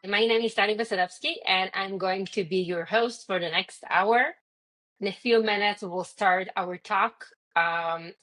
My name is Tani Vasilevsky, and I'm going to be your host for the next hour. In a few minutes, we'll start our talk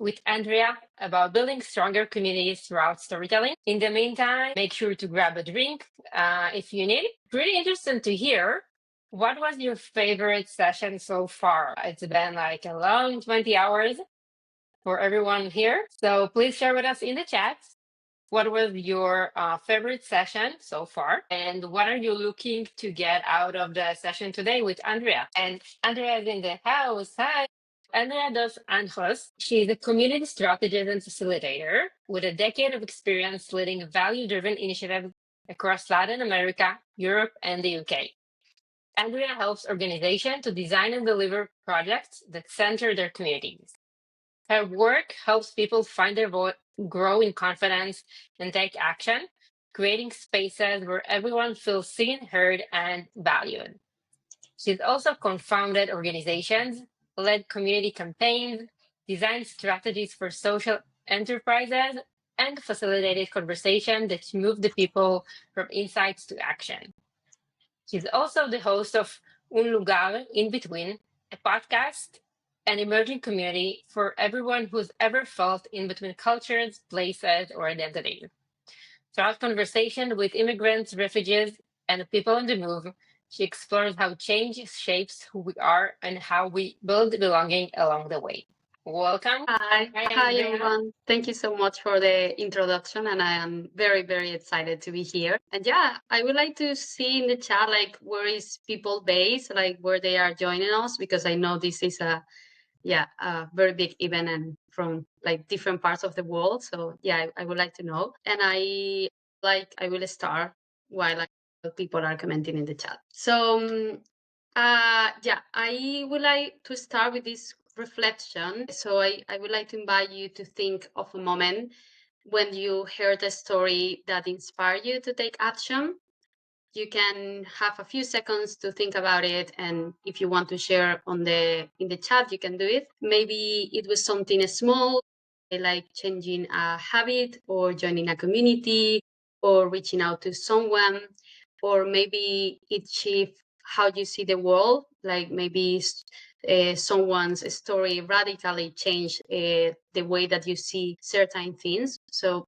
with Andrea about building stronger communities throughout storytelling. In the meantime, make sure to grab a drink if you need. Pretty interesting to hear. What was your favorite session so far? It's been like a long 20 hours for everyone here. So please share with us in the chat. What was your favorite session so far? And what are you looking to get out of the session today with Andrea? And Andrea is in the house. Hi. Andrea does Anjos. She's a community strategist and facilitator with a decade of experience leading value-driven initiatives across Latin America, Europe, and the UK. Andrea helps organizations to design and deliver projects that center their communities. Her work helps people find their voice, grow in confidence, and take action, creating spaces where everyone feels seen, heard, and valued. She's also co-founded organizations, led community campaigns, designed strategies for social enterprises, and facilitated conversations that move the people from insights to action. She's also the host of Un Lugar in Between, a podcast, an emerging community for everyone who's ever felt in between cultures, places, or identities. Throughout conversation with immigrants, refugees, and people on the move, she explores how change shapes who we are and how we build belonging along the way. Welcome. Hi, everyone. Thank you so much for the introduction, and I am very, very excited to be here. And yeah, I would like to see in the chat like where is people based, like where they are joining us, because I know this is a very big event and from like different parts of the world. So yeah, I would like to know. And I will start while people are commenting in the chat. So I would like to start with this reflection. So I would like to invite you to think of a moment when you heard a story that inspired you to take action. You can have a few seconds to think about it, and if you want to share in the chat, you can do it. Maybe it was something small, like changing a habit or joining a community or reaching out to someone, or maybe it shifted how you see the world, like maybe someone's story radically changed the way that you see certain things. So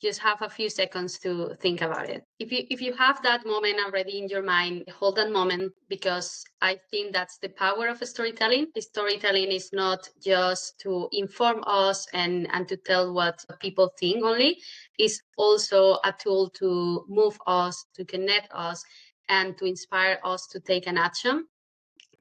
just have a few seconds to think about it. If you have that moment already in your mind, hold that moment, because I think that's the power of storytelling. Storytelling is not just to inform us and to tell what people think only. It's also a tool to move us, to connect us, and to inspire us to take an action.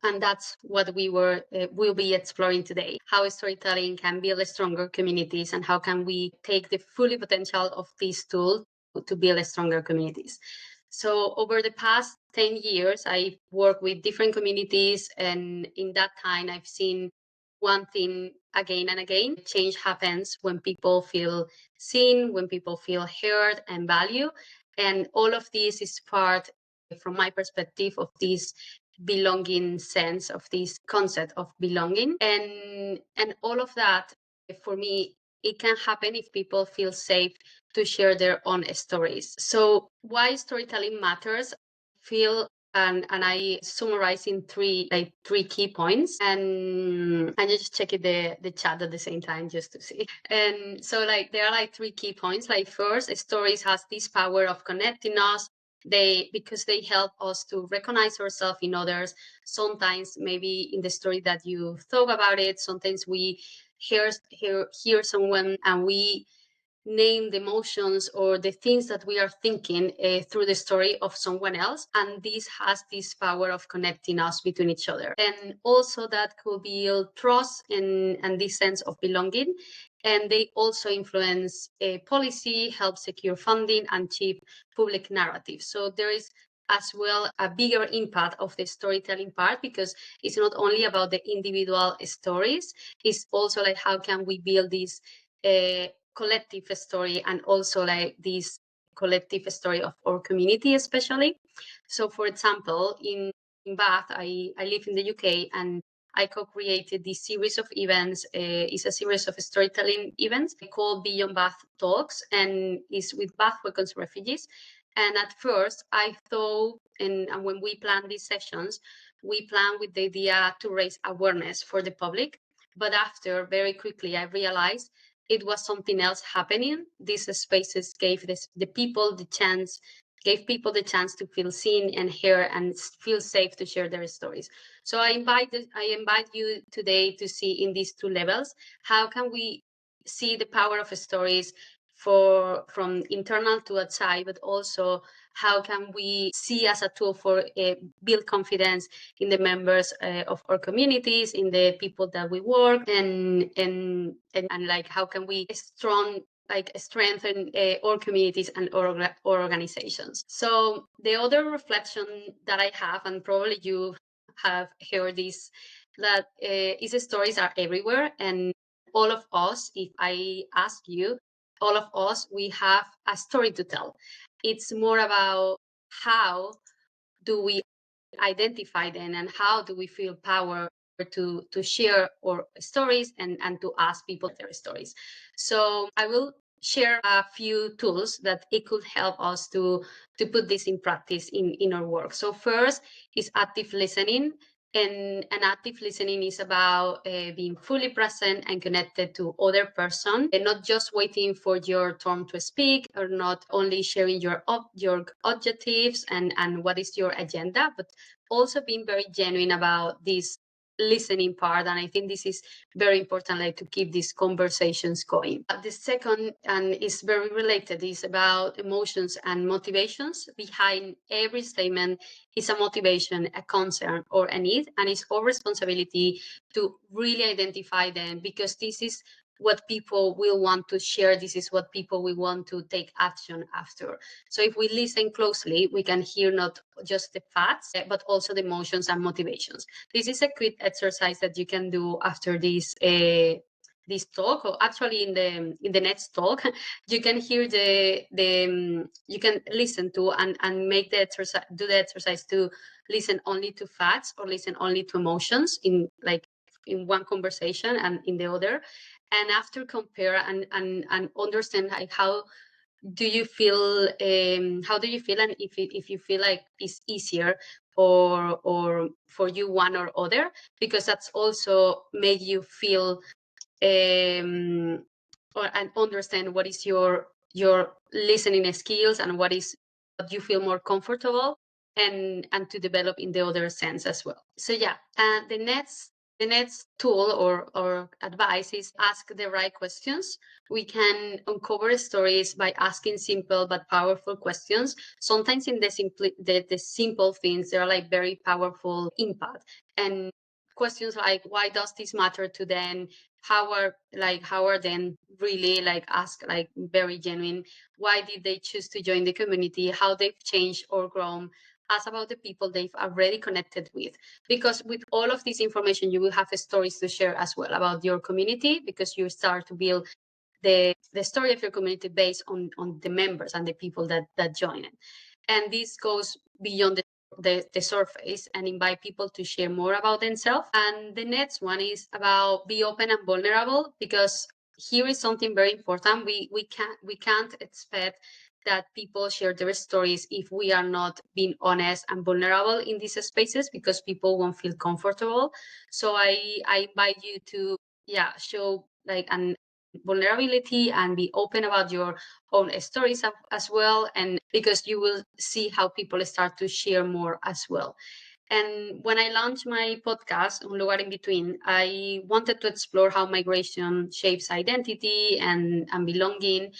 And that's what will be exploring today: how storytelling can build stronger communities, and how can we take the full potential of this tool to build stronger communities. So over the past 10 years, I've worked with different communities, and in that time, I've seen one thing again and again. Change happens when people feel seen, when people feel heard and valued. And all of this is part, from my perspective, of this belonging sense, of this concept of belonging, and all of that, for me, it can happen if people feel safe to share their own stories. So why storytelling matters, feel, and I summarize in three key points, and I just check the chat at the same time just to see. And so there are three key points. First, stories has this power of connecting us, because they help us to recognize ourselves in others. Sometimes maybe in the story that you thought about it, sometimes we hear someone and we name the emotions or the things that we are thinking through the story of someone else, and this has this power of connecting us between each other. And also that could build trust and this sense of belonging. And they also influence policy, help secure funding, and shape public narrative. So there is as well a bigger impact of the storytelling part, because it's not only about the individual stories, it's also how can we build this collective story, and also this collective story of our community especially. So for example, in Bath, I live in the UK, and I co-created this series of events. It's a series of storytelling events called Beyond Bath Talks, and is with Bath Welcomes Refugees. And at first, I thought, and when we planned these sessions, we planned with the idea to raise awareness for the public. But after, very quickly, I realized it was something else happening. These spaces gave the people the chance, gave people the chance to feel seen and heard and feel safe to share their stories. So I invite you today to see in these two levels, how can we see the power of stories from internal to outside, but also how can we see as a tool for build confidence in the members of our communities, in the people that we work, and like how can we strengthen our communities and our organizations. So the other reflection that I have, and probably you have heard this, that is stories are everywhere, and all of us, if I ask you, all of us, we have a story to tell. It's more about how do we identify them and how do we feel power to share our stories and to ask people their stories. So I will share a few tools that it could help us to put this in practice in our work. So first is active listening. And active listening is about being fully present and connected to other person, and not just waiting for your turn to speak, or not only sharing your objectives and what is your agenda, but also being very genuine about this listening part. And I think this is very important, like to keep these conversations going. The second, and is very related, is about emotions and motivations. Behind every statement is a motivation, a concern, or a need, and it's our responsibility to really identify them, because this is what people will want to share. This is what people will want to take action after. So if we listen closely, we can hear not just the facts, but also the emotions and motivations. This is a quick exercise that you can do after this talk, or actually in the next talk. You can hear you can listen to and make the exercise, do the exercise to listen only to facts or listen only to emotions in one conversation and in the other. And after compare and understand like how do you feel, how do you feel, and if you feel like it's easier or for you one or other, because that's also make you feel and understand what is your listening skills and what you feel more comfortable, and to develop in the other sense as well. So yeah, the next tool or advice is ask the right questions. We can uncover stories by asking simple but powerful questions. Sometimes in the simple things, there are like very powerful impact. And questions like, why does this matter to them? How are then really like ask like very genuine, why did they choose to join the community, how they've changed or grown. Ask about the people they've already connected with, because with all of this information you will have stories to share as well about your community, because you start to build the story of your community based on the members and the people that join it. And this goes beyond the surface and invite people to share more about themselves. And the next one is about be open and vulnerable, because here is something very important. We can't expect that people share their stories if we are not being honest and vulnerable in these spaces, because people won't feel comfortable. So I invite you to show like an vulnerability and be open about your own stories as well, and because you will see how people start to share more as well. And when I launched my podcast, Un Lugar in Between, I wanted to explore how migration shapes identity and belonging.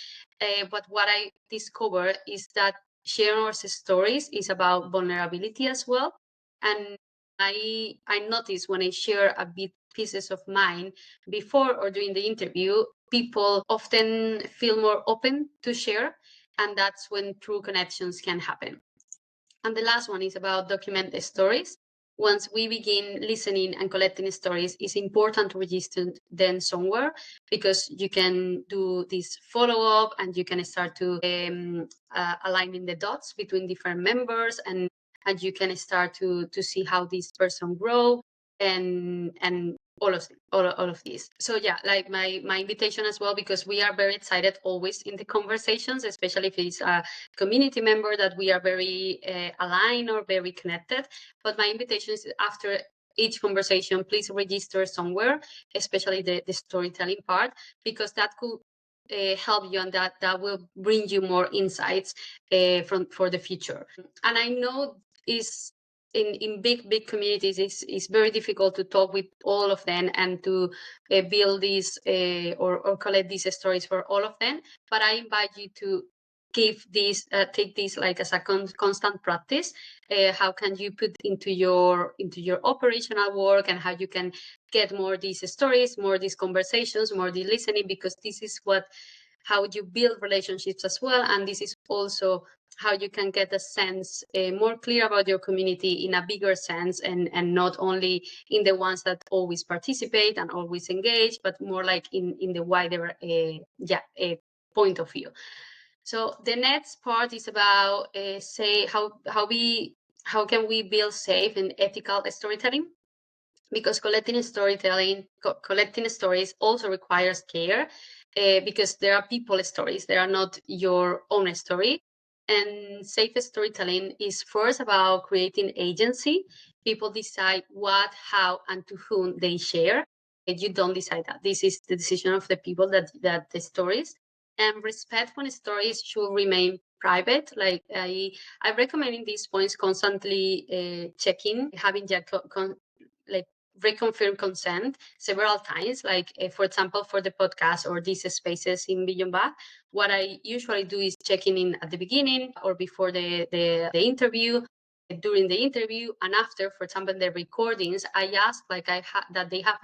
But what I discovered is that sharing our stories is about vulnerability as well. And I noticed when I share a bit pieces of mine before or during the interview, people often feel more open to share, and that's when true connections can happen. And the last one is about document the stories. Once we begin listening and collecting stories, it's important to register them somewhere, because you can do this follow up and you can start to aligning the dots between different members, and you can start to see how this person grow and all of these. So yeah, like my invitation as well, because we are very excited always in the conversations, especially if it's a community member that we are very aligned or very connected. But my invitation is, after each conversation, please register somewhere, especially the storytelling part, because that could help you, and that will bring you more insights for the future. And I know is in big communities, it's very difficult to talk with all of them and to build these or collect these stories for all of them. But I invite you to take this like as a constant practice. How can you put into your operational work, and how you can get more these stories, more these conversations, more the listening, because this is how you build relationships as well. And this is also how you can get a sense more clear about your community in a bigger sense, and not only in the ones that always participate and always engage, but more like in the wider point of view. So the next part is about say how can we build safe and ethical storytelling, because collecting stories also requires care, because there are people stories, they are not your own story. And safe storytelling is first about creating agency. People decide what, how, and to whom they share. And you don't decide that. This is the decision of the people that the stories. And respect when stories should remain private. Like I recommend in these points constantly checking, having like reconfirm consent several times. Like for example, for the podcast or these spaces in Beyond Bath, what I usually do is checking in at the beginning or before the interview, during the interview, and after. For example, the recordings, I ask like that they have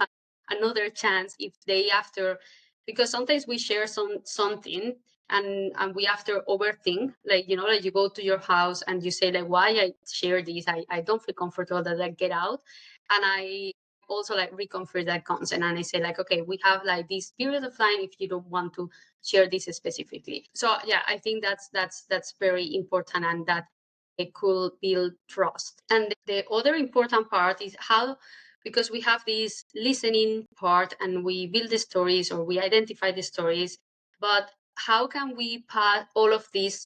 another chance if they after, because sometimes we share something and we after overthink, like like you go to your house and you say like, why I share this, I don't feel comfortable, that I get out. And I also like reconfirm that consent, and I say like, okay, we have like this period of time if you don't want to share this specifically. So yeah, I think that's very important, and that it could build trust. And the other important part is how, because we have this listening part and we build the stories or we identify the stories, but how can we pass all of this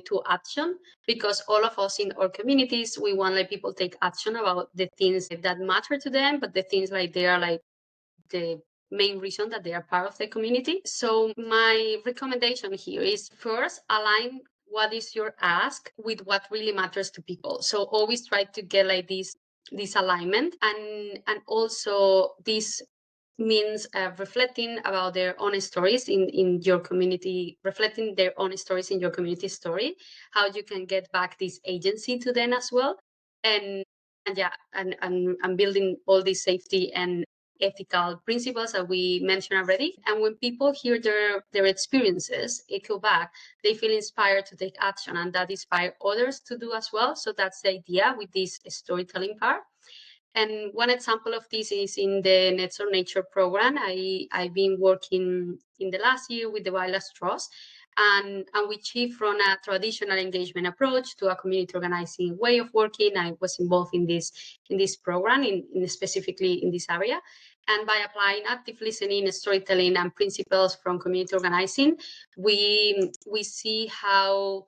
to action? Because all of us in our communities, we want like people take action about the things that matter to them, but the things like they are like the main reason that they are part of the community. So my recommendation here is first align what is your ask with what really matters to people. So always try to get like this alignment, and also this means reflecting about their own stories in your community, reflecting their own stories in your community story, how you can get back this agency to them as well. And yeah, and building all this safety and ethical principles that we mentioned already. And when people hear their experiences echo back, they feel inspired to take action, and that inspire others to do as well. So that's the idea with this storytelling part. And one example of this is in the Nextdoor Nature program. I've been working in the last year with the Wildlife Trust, and we shift from a traditional engagement approach to a community organizing way of working. I was involved in this program, in specifically in this area. And by applying active listening, storytelling, and principles from community organizing, we see how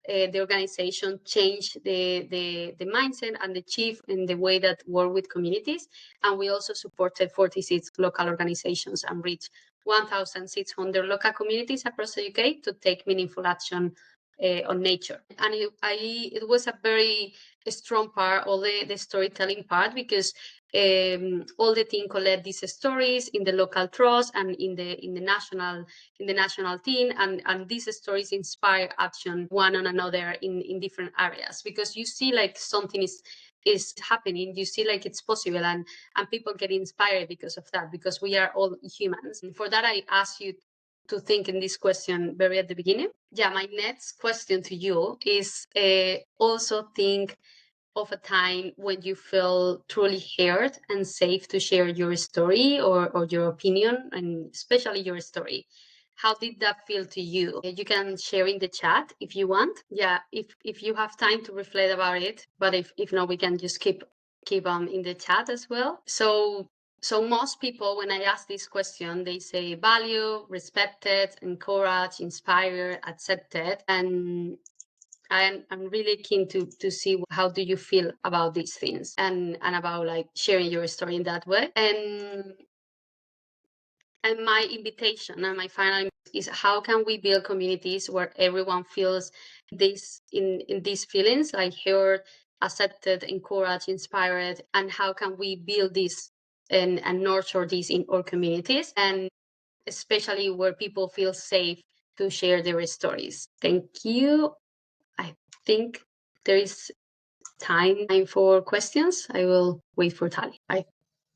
the organization changed the mindset and the chief in the way that work with communities. And we also supported 46 local organizations and reached 1,600 local communities across the UK to take meaningful action on nature. And it was a very strong part, all the storytelling part, because all the team collect these stories in the local trust and in the national team, and these stories inspire action one on another in different areas, because you see like something is happening, you see like it's possible, and people get inspired because of that, because we are all humans. And for that, I ask you to think in this question very at the beginning. Yeah, my next question to you is also think of a time when you feel truly heard and safe to share your story or your opinion, and especially your story. How did that feel to you? You can share in the chat if you want. Yeah, if you have time to reflect about it, but if not, we can just keep in the chat as well. So So most people, when I ask this question, they say value, respected, encouraged, inspired, accepted. And I'm really keen to see how do you feel about these things and about like sharing your story in that way. And my invitation and my final is how can we build communities where everyone feels this in these feelings like heard, accepted, encouraged, inspired, and how can we build this and nurture this in our communities, and especially where people feel safe to share their stories. Thank you. I think there is time for questions. I will wait for Tali. I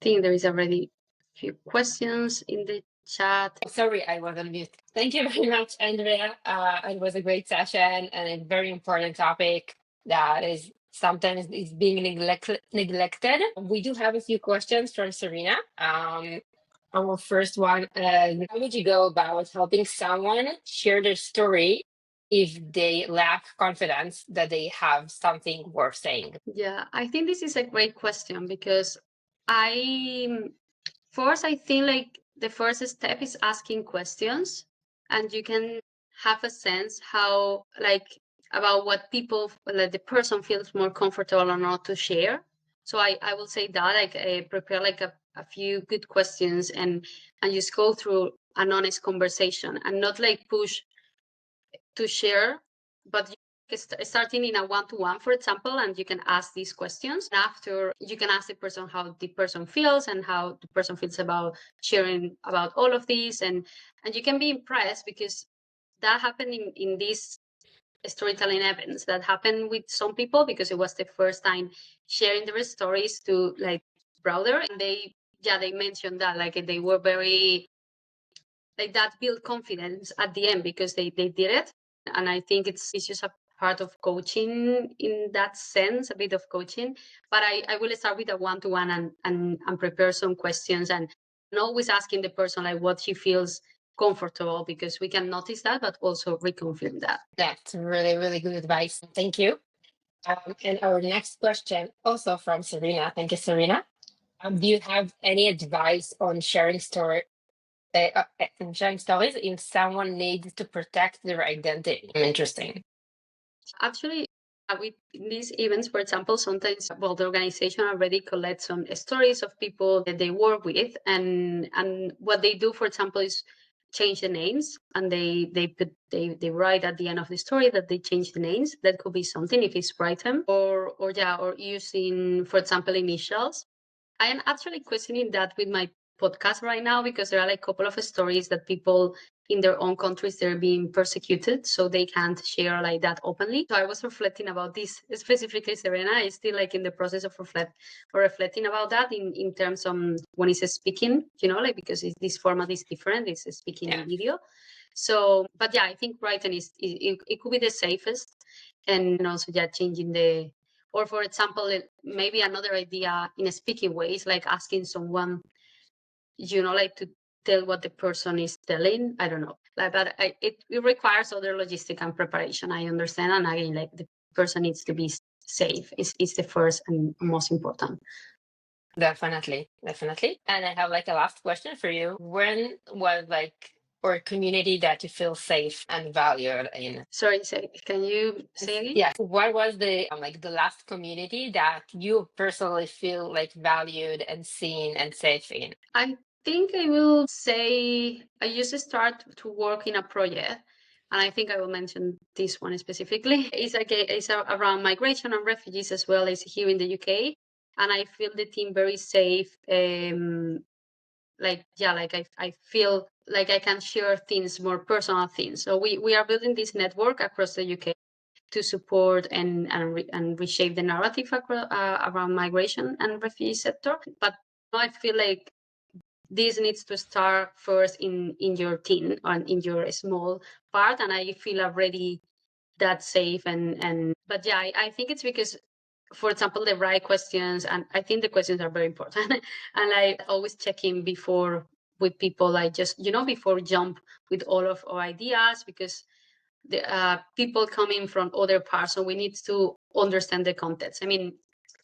think there is already a few questions in the chat. Sorry, I was on mute. Thank you very much, Andrea. It was a great session and a very important topic that is sometimes is being neglected. We do have a few questions from Serena. Our first one, how would you go about helping someone share their story if they lack confidence that they have something worth saying? Yeah, I think this is a great question because first, I think like the first step is asking questions, and you can have a sense how like about what people like the person feels more comfortable or not to share. So I will say that like prepare like a few good questions and just go through an honest conversation and not like push to share, but starting in a one-to-one, for example, and you can ask these questions. And after, you can ask the person how the person feels and how the person feels about sharing about all of these, and you can be impressed because that happened in these storytelling events that happened with some people because it was the first time sharing their stories to like broader, and they mentioned that like they were very like that build confidence at the end because they did it. And I think it's just a part of coaching in that sense, a bit of coaching. But I will start with a one-to-one and prepare some questions and always asking the person like what she feels comfortable, because we can notice that but also reconfirm that. That's really, really good advice. Thank you. And our next question, also from Serena. Thank you, Serena. Do you have any advice on sharing stories if someone needs to protect their identity? Interesting. Actually, with these events, for example, sometimes the organization already collects some stories of people that they work with, and what they do, for example, is change the names, and they write at the end of the story that they change the names. That could be something if it's written, or using, for example, initials. I am actually questioning that with my podcast right now because there are like a couple of stories that people in their own countries they're being persecuted, so they can't share like that openly. So I was reflecting about this specifically. Serena is still like in the process of reflecting about that in terms of when it's speaking, like because this format is different. It's speaking and video. So, but yeah, I think writing it could be the safest, and also changing the, or for example, maybe another idea in a speaking way is like asking someone, like to tell what the person is telling. I don't know, like, but it requires other logistic and preparation. I understand, and again, like the person needs to be safe. Is the first and most important. Definitely, definitely. And I have like a last question for you. When was like or community that you feel safe and valued in? Sorry, can you say again? Yes. What was the like the last community that you personally feel like valued and seen and safe in? I think I will say I used to start to work in a project, and I think I will mention this one specifically. It's around migration and refugees as well as here in the UK, and I feel the team very safe. I feel like I can share things, more personal things. So we are building this network across the UK to support and reshape the narrative around migration and refugee sector. But I feel like this needs to start first in your team and in your small part, and I feel already that safe and but yeah, I think it's because, for example, the right questions, and I think the questions are very important and I always check in before with people. I just before jump with all of our ideas, because the people coming from other parts, so we need to understand the context. I mean,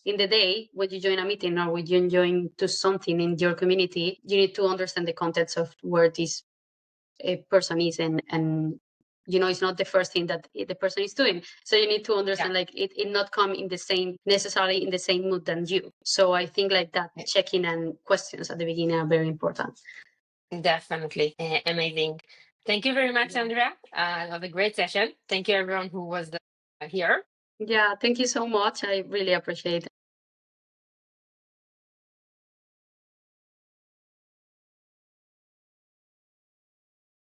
in the day when you join a meeting or when you join to something in your community, you need to understand the context of where this person is, and it's not the first thing that the person is doing. So you need to understand like it not come in the same necessarily in the same mood than you. So I think like that check-in and questions at the beginning are very important. Definitely. Amazing. Thank you very much, Andrea. It was a great session. Thank you everyone who was here. Yeah, thank you so much. I really appreciate it.